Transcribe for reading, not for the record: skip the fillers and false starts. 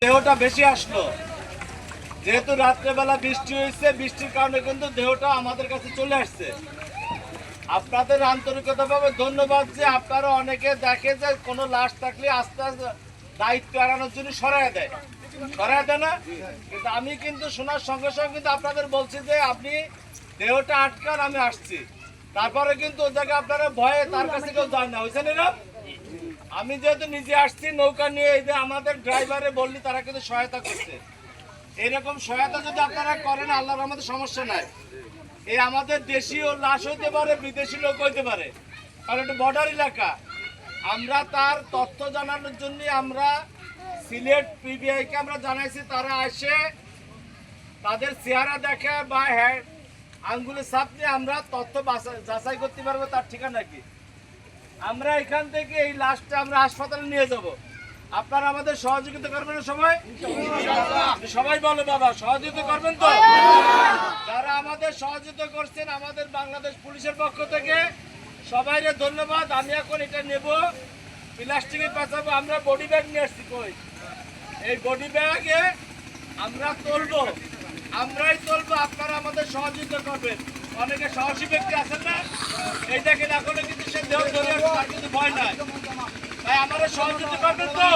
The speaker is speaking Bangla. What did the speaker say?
দেহটা বেশি আসলো, যেহেতু রাত্রেবেলা বৃষ্টি হয়েছে, বৃষ্টির কারণে কিন্তু দেহটা আমাদের কাছে চলে আসছে। আপনাদের আন্তরিকতাভাবে ধন্যবাদ যে আপনারা অনেকে দেখে যে কোনো লাশ থাকলে আস্তে আস্তে দায়িত্ব এড়ানোর জন্য সরাই দেয় না। কিন্তু আমি কিন্তু শোনার সঙ্গে সঙ্গে কিন্তু আপনাদের বলছি যে আপনি দেহটা আটকান, আমি আসছি। তারপরে কিন্তু ওই জায়গায় আপনারা ভয়ে তার কাছে কেউ যায় না, হয়েছে না? আমি যেহেতু নিজে আসছি নৌকা নিয়ে, এই যে আমাদের ড্রাইভারে বললি তারা কিন্তু সহায়তা করছে। এরকম সহায়তা যদি আপনারা করেন, আল্লাহর আমাদের সমস্যা নাই। এই আমাদের দেশীয় লাশ হইতে পারে, বিদেশি লোক হইতে পারে, কারণ এটা বর্ডার এলাকা। আমরা তার তথ্য জানানোর জন্য আমরা সিলেট পিবিআইকে আমরা জানাইছি, তারা এসে তাদের চেহারা দেখে বা আঙ্গুলের ছাপ নিয়ে আমরা তথ্য যাচাই করতে পারবো তার ঠিকানা কি। আমরা এখান থেকে এই লাশটা আমরা হাসপাতালে নিয়ে যাব। আপনারা আমাদের সহযোগিতা করবেন সবাই? সবাই বলো বাবা, সহযোগিতা করবেন তো? যারা আমাদের সহযোগিতা করছেন আমাদের বাংলাদেশ পুলিশের পক্ষ থেকে সবাইকে ধন্যবাদ। আমি এখন এটা নেব, প্লাস্টিকের পাশাপাশি আমরা বডি ব্যাগ নিয়ে আসছি। কই এই বডি ব্যাগে আমরা তুলবো, আমরাই তুলবো, আপনারা আমাদের সহযোগিতা করবেন। অনেকে সাহসী ব্যক্তি আছেন না, এই দেখেন এখনো কিন্তু সে দেহ ধরে আসছে, তার কিন্তু ভয় নাই। তাই আমাদের সহযোগিতা করবেন তো?